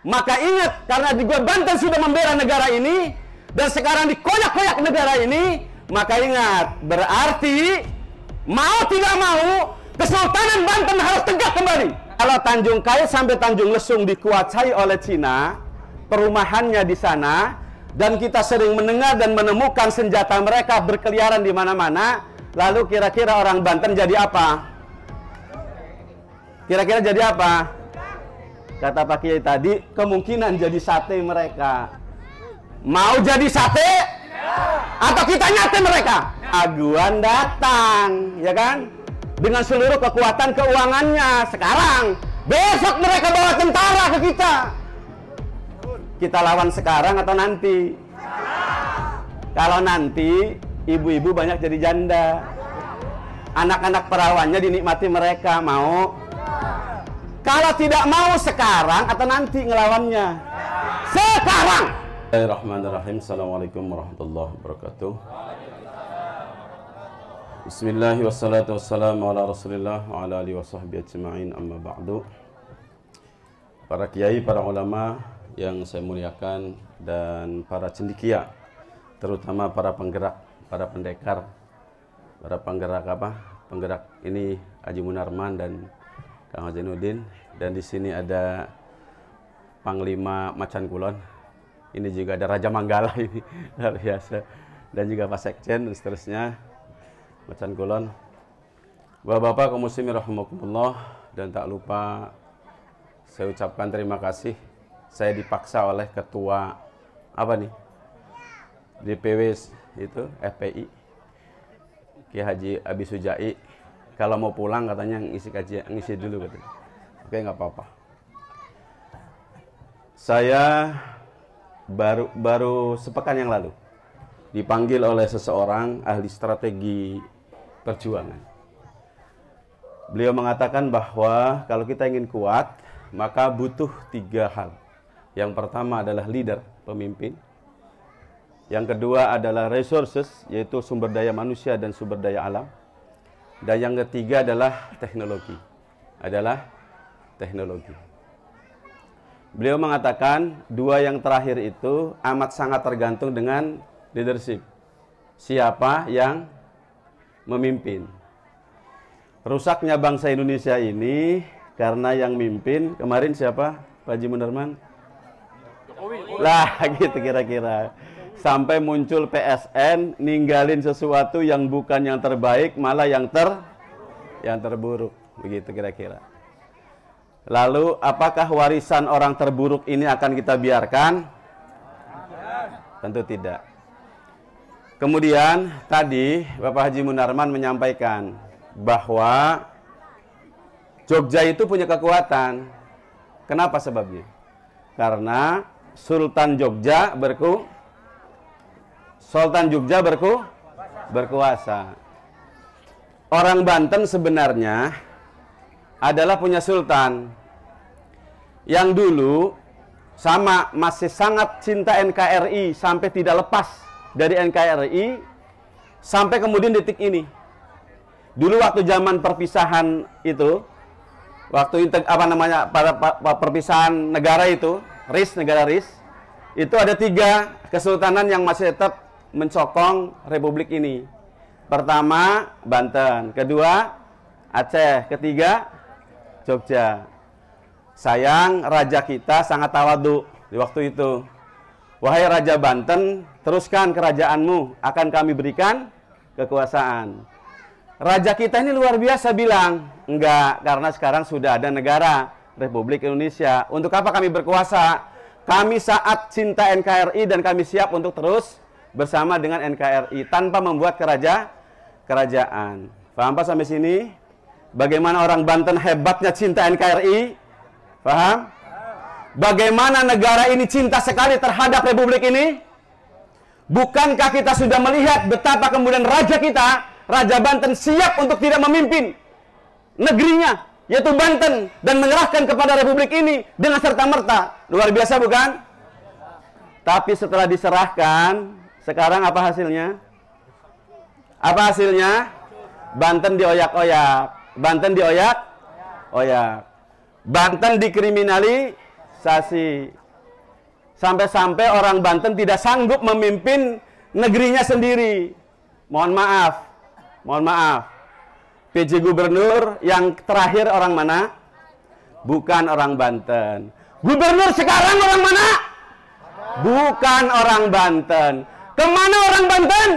Maka ingat, karena juga Banten sudah membela negara ini dan sekarang dikoyak-koyak negara ini, maka ingat, berarti mau tidak mau Kesultanan Banten harus tegak kembali. Kalau Tanjung Kait sampai Tanjung Lesung dikuasai oleh Cina, perumahannya di sana, dan kita sering mendengar dan menemukan senjata mereka berkeliaran di mana-mana, lalu kira-kira orang Banten jadi apa? Kira-kira jadi apa? Kata Pak Kiai tadi, kemungkinan jadi sate mereka. Mau jadi sate? Atau kita nyate mereka? Aguan datang, ya kan? Dengan seluruh kekuatan keuangannya. Sekarang, besok mereka bawa tentara ke kita. Kita lawan sekarang atau nanti? Kalau nanti, ibu-ibu banyak jadi janda. Anak-anak perawannya dinikmati mereka. Mau? Kalau tidak mau sekarang atau nanti ngelawannya? Sekarang! Bismillahirrahmanirrahim. Assalamualaikum warahmatullahi wabarakatuh. Bismillahirrahmanirrahim. Wassalatu wassalamu ala rasulillah wa ala alihi wa sahbihi ajma'in, amma ba'du. Para kiai, para ulama yang saya muliakan, dan para cendekia, terutama para penggerak, para pendekar, para penggerak Penggerak ini Haji Munarman dan Kang Zainuddin, dan di sini ada Panglima Macan Kulon. Ini juga ada Raja Manggala ini luar biasa, dan juga Pak Sekjen dan seterusnya Macan Kulon. Bapak-bapak kaum muslimin rahimakumullah, dan tak lupa saya ucapkan terima kasih. Saya dipaksa oleh ketua DPW itu FPI Kiai Haji Abi Sujai, kalau mau pulang katanya ngisi dulu katanya. Oke, nggak apa-apa. Saya baru sepekan yang lalu dipanggil oleh seseorang ahli strategi perjuangan. Beliau mengatakan bahwa kalau kita ingin kuat, maka butuh 3 hal. Yang pertama adalah leader, pemimpin. Yang kedua adalah resources, yaitu sumber daya manusia dan sumber daya alam. Dan yang ketiga adalah teknologi. Beliau mengatakan 2 yang terakhir itu amat sangat tergantung dengan leadership. Siapa yang memimpin? Rusaknya bangsa Indonesia ini karena yang mimpin kemarin siapa? Pak Haji Munarman? Lah gitu kira-kira. Sampai muncul PSN ninggalin sesuatu yang bukan yang terbaik, malah yang terburuk. Begitu kira-kira. Lalu apakah warisan orang terburuk ini akan kita biarkan? Tentu tidak. Kemudian tadi Bapak Haji Munarman menyampaikan bahwa Jogja itu punya kekuatan. Kenapa sebabnya? Karena Sultan Jogja berkuasa. Orang Banten sebenarnya adalah punya sultan yang dulu masih sangat cinta NKRI sampai tidak lepas dari NKRI sampai kemudian detik ini. Dulu waktu zaman perpisahan itu, waktu perpisahan negara itu, negara RIS, itu ada 3 kesultanan yang masih tetap mencokong republik ini. Pertama Banten, kedua Aceh, ketiga Jogja. Sayang raja kita sangat tawadu di waktu itu. Wahai Raja Banten, teruskan kerajaanmu, akan kami berikan kekuasaan. Raja kita ini luar biasa bilang, enggak, karena sekarang sudah ada negara Republik Indonesia. Untuk apa kami berkuasa? Kami saat cinta NKRI dan kami siap untuk terus bersama dengan NKRI tanpa membuat kerajaan. Paham Pak sampai sini? Bagaimana orang Banten hebatnya cinta NKRI? Paham? Bagaimana negara ini cinta sekali terhadap republik ini? Bukankah kita sudah melihat betapa kemudian raja kita, Raja Banten, siap untuk tidak memimpin negerinya, yaitu Banten, dan menyerahkan kepada republik ini dengan serta-merta. Luar biasa bukan? Tapi setelah diserahkan, sekarang apa hasilnya? Apa hasilnya? Banten dioyak-oyak. Banten dikriminalisasi. Sasi. Sampai-sampai orang Banten tidak sanggup memimpin negerinya sendiri. Mohon maaf. PJ Gubernur yang terakhir orang mana? Bukan orang Banten. Gubernur sekarang orang mana? Bukan orang Banten. Kemana orang Banten?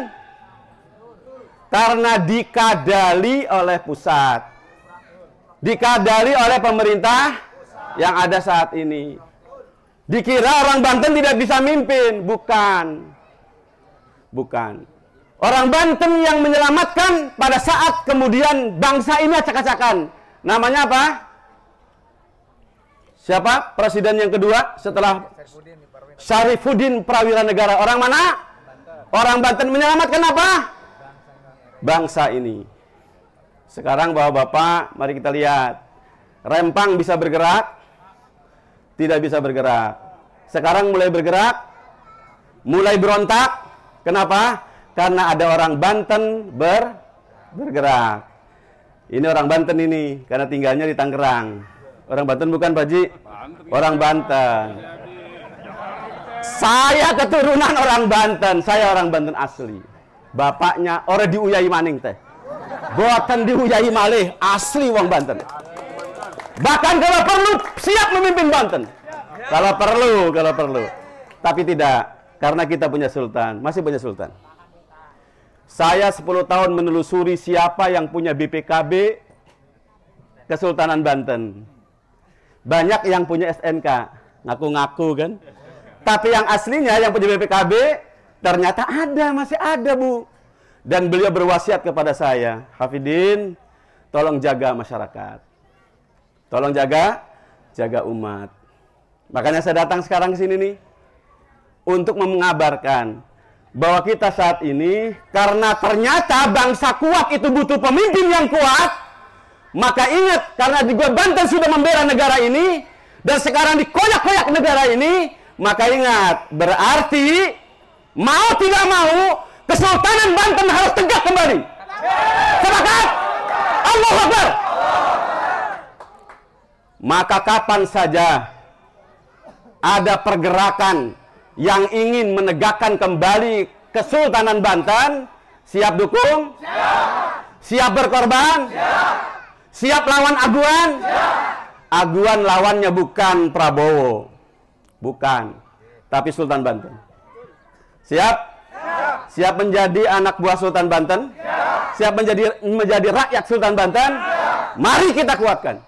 Karena dikadali oleh pusat. Dikadali oleh pemerintah yang ada saat ini. Dikira orang Banten tidak bisa mimpin. Bukan. Orang Banten yang menyelamatkan pada saat kemudian bangsa ini acak-acakan. Namanya apa? Siapa presiden yang kedua setelah Syarifuddin Prawira Negara? Orang mana? Orang Banten menyelamatkan apa? Bangsa ini. Sekarang bapak-bapak, mari kita lihat. Rempang bisa bergerak? Tidak bisa bergerak. Sekarang mulai bergerak, mulai berontak. Kenapa? Karena ada orang Banten bergerak. Ini orang Banten ini, karena tinggalnya di Tangerang. Orang Banten bukan, Pak Ji? Orang Banten. Saya keturunan orang Banten. Saya orang Banten asli. Bapaknya orang diuyai maning teh. Boten diuyai malih, asli wong Banten. Bahkan kalau perlu siap memimpin Banten. Kalau perlu. Tapi tidak, karena kita punya sultan, masih punya sultan. Saya 10 tahun menelusuri siapa yang punya BPKB Kesultanan Banten. Banyak yang punya SNK, ngaku-ngaku kan. Tapi yang aslinya yang punya BPKB ternyata masih ada, Bu. Dan beliau berwasiat kepada saya, Hafidin, tolong jaga masyarakat. Tolong jaga umat. Makanya saya datang sekarang ke sini nih untuk mengabarkan bahwa kita saat ini karena ternyata bangsa kuat itu butuh pemimpin yang kuat. Maka ingat, karena juga Banten sudah membela negara ini dan sekarang dikoyak-koyak negara ini, maka ingat, berarti mau tidak mau Kesultanan Banten harus tegak kembali. Sepakat? Allahu Akbar. Maka kapan saja ada pergerakan yang ingin menegakkan kembali Kesultanan Banten, siap dukung? Siap berkorban? Siap lawan Aguan? Aguan lawannya bukan Prabowo. Bukan. Tapi Sultan Banten. Siap? Siap menjadi anak buah Sultan Banten? Siap menjadi rakyat Sultan Banten? Mari kita kuatkan.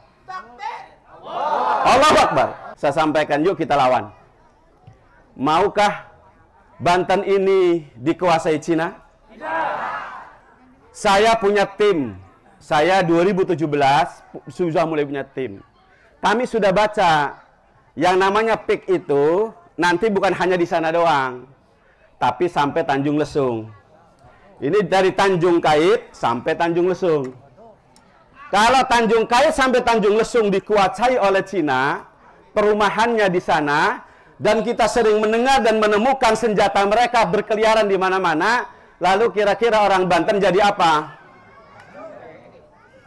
Allahu Akbar. Saya sampaikan, yuk kita lawan. Maukah Banten ini dikuasai Cina? Saya punya tim. Saya 2017 sudah mulai punya tim. Kami sudah baca yang namanya PIK itu nanti bukan hanya di sana doang, tapi sampai Tanjung Lesung. Ini dari Tanjung Kait sampai Tanjung Lesung. Kalau Tanjung Kait sampai Tanjung Lesung dikuasai oleh Cina, perumahannya di sana, dan kita sering mendengar dan menemukan senjata mereka berkeliaran di mana-mana, lalu kira-kira orang Banten jadi apa?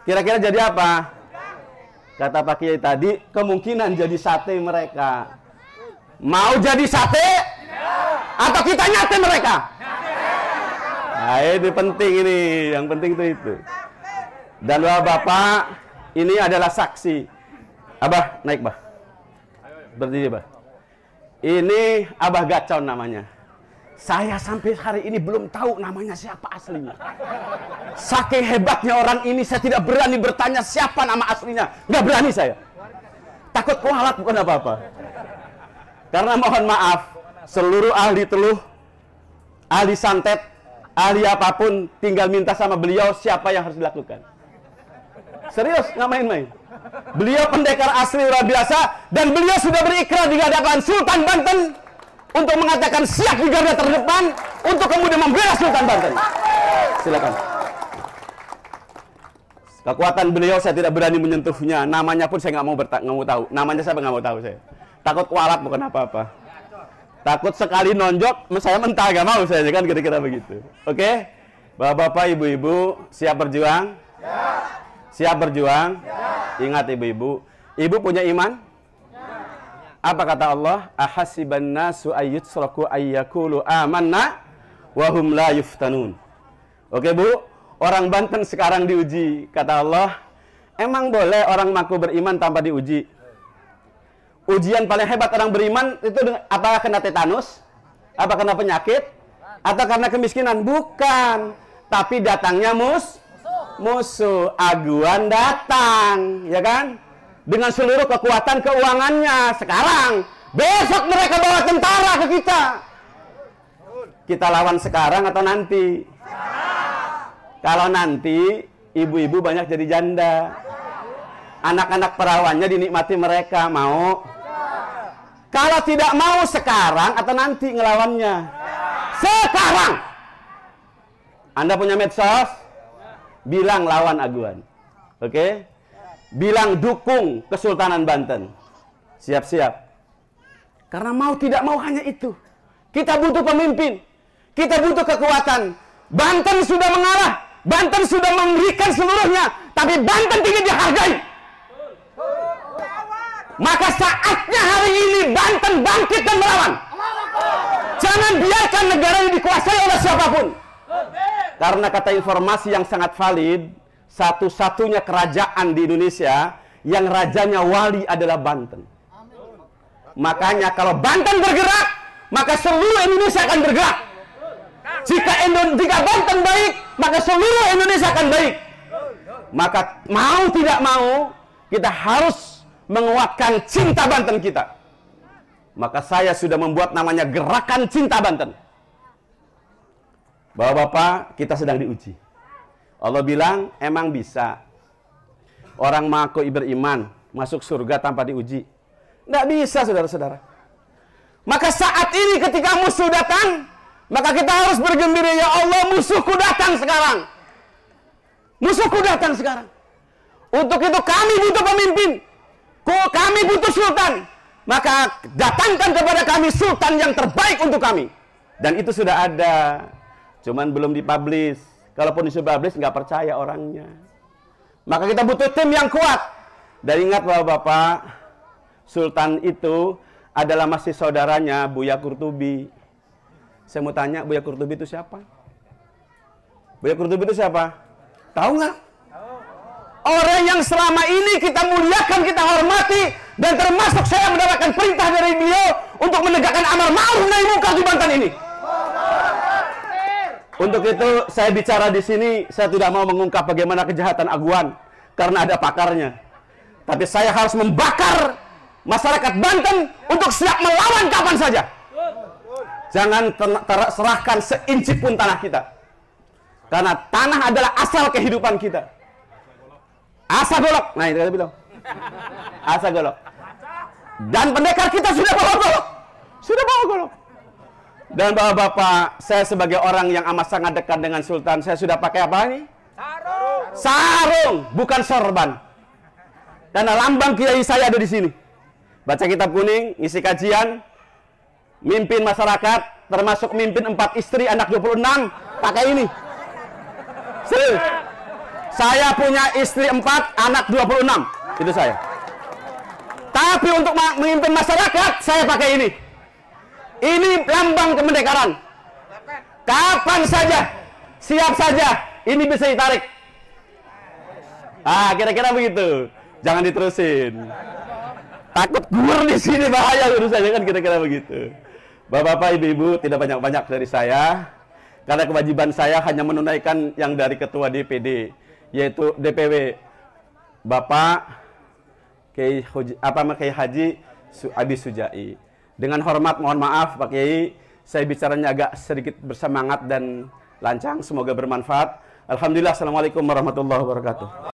Kira-kira jadi apa? Kata Pak Kiai tadi, kemungkinan jadi sate mereka. Mau jadi sate? Atau kita nyate mereka? Nah, ini penting ini. Yang penting itu. Dan Bapak, ini adalah saksi. Abah, naik, Bah. Berdiri, Bah. Ini Abah Gacon namanya. Saya sampai hari ini belum tahu namanya siapa aslinya. Saking hebatnya orang ini, saya tidak berani bertanya siapa nama aslinya. Nggak berani saya. Takut kualat bukan apa-apa. Karena mohon maaf, seluruh ahli teluh, ahli santet, ahli apapun, tinggal minta sama beliau siapa yang harus dilakukan. Serius, nggak main-main. Beliau pendekar asli luar biasa, dan beliau sudah berikrar di hadapan Sultan Banten untuk mengatakan siap di garda terdepan untuk kemudian membela Sultan Banten. Silakan. Kekuatan beliau saya tidak berani menyentuhnya. Namanya pun saya nggak mau tahu. Namanya saya nggak mau tahu saya. Takut kualat bukan apa-apa. Takut sekali nonjok, saya mentah gak mau saya kan kira-kira begitu. Oke? Bapak-bapak, ibu-ibu, siap berjuang? Siap berjuang? Ingat ibu-ibu, ibu punya iman? Apa kata Allah? Ahasiban nasu ayyutsraku ayyakulu amanna wa hum la yuftanun. Oke, Bu. Orang Banten sekarang diuji. Kata Allah, emang boleh orang mengaku beriman tanpa diuji? Ujian paling hebat orang beriman itu apakah kena tetanus? Apa kena penyakit? Atau karena kemiskinan? Bukan. Tapi datangnya musuh. Aguan datang, ya kan? Dengan seluruh kekuatan keuangannya. Sekarang, besok mereka bawa tentara ke kita. Kita lawan sekarang atau nanti? Kalau nanti, ibu-ibu banyak jadi janda. Anak-anak perawannya dinikmati mereka. Mau? Kalau tidak mau sekarang atau nanti ngelawannya? Sekarang! Anda punya medsos? Bilang lawan aguan. Oke? Bilang dukung Kesultanan Banten. Siap-siap. Karena mau tidak mau hanya itu. Kita butuh pemimpin. Kita butuh kekuatan. Banten sudah mengalah. Banten sudah memberikan seluruhnya. Tapi Banten tidak dihargai. Maka saatnya hari ini Banten bangkit dan melawan. Jangan biarkan negara ini dikuasai oleh siapapun. Karena kata informasi yang sangat valid, satu-satunya kerajaan di Indonesia yang rajanya wali adalah Banten. Makanya kalau Banten bergerak, maka seluruh Indonesia akan bergerak. Jika Banten baik, maka seluruh Indonesia akan baik. Maka mau tidak mau, kita harus menguatkan cinta Banten kita. Maka saya sudah membuat namanya Gerakan Cinta Banten. Bapak-bapak, kita sedang diuji. Allah bilang, emang bisa orang mengaku beriman masuk surga tanpa diuji? Nggak bisa, saudara-saudara. Maka saat ini ketika musuh datang, maka kita harus bergembira, ya Allah, musuhku datang sekarang. Musuhku datang sekarang. Untuk itu kami butuh pemimpin. Kami butuh sultan. Maka datangkan kepada kami sultan yang terbaik untuk kami. Dan itu sudah ada. Cuman belum dipublish. Kalaupun dipublish, nggak percaya orangnya. Maka kita butuh tim yang kuat. Dan ingat Bapak-bapak, sultan itu adalah masih saudaranya Buya Qurtubi. Saya mau tanya, Buya Qurtubi itu siapa? Buya Qurtubi itu siapa? Tahu nggak? Orang yang selama ini kita muliakan, kita hormati, dan termasuk saya mendapatkan perintah dari beliau untuk menegakkan amar ma'ruf nahi munkar di Banten ini. Untuk itu saya bicara di sini, saya tidak mau mengungkap bagaimana kejahatan aguan karena ada pakarnya. Tapi saya harus membakar masyarakat Banten untuk siap melawan kapan saja. Jangan serahkan seinci pun tanah kita. Karena tanah adalah asal kehidupan kita. Asa golok. Nah, itu kata bilang. Asa golok. Dan pendekar kita sudah bawa golok. Sudah bawa golok. Dan Bapak-bapak, saya sebagai orang yang amat sangat dekat dengan Sultan, saya sudah pakai apa ini? Sarung. Sarung, bukan sorban. Karena lambang kiai saya ada di sini. Baca kitab kuning, ngisi kajian, mimpin masyarakat, termasuk mimpin 4 istri, anak 26, pakai ini. Serius. Saya punya istri 4, anak 26. Itu saya. Tapi untuk memimpin masyarakat, saya pakai ini. Ini lambang kemerdekaan. Kapan saja, siap saja, ini bisa ditarik. Ah, kira-kira begitu. Jangan diterusin. Takut gugur di sini, bahaya urusannya kan, kira-kira begitu. Bapak-bapak, ibu-ibu, tidak banyak-banyak dari saya. Karena kewajiban saya hanya menunaikan yang dari ketua DPD, yaitu DPW Bapak Kiai Haji Abi Sujai. Dengan hormat mohon maaf Pak Kiai, saya bicaranya agak sedikit bersemangat dan lancang, semoga bermanfaat. Alhamdulillah, assalamualaikum warahmatullahi wabarakatuh.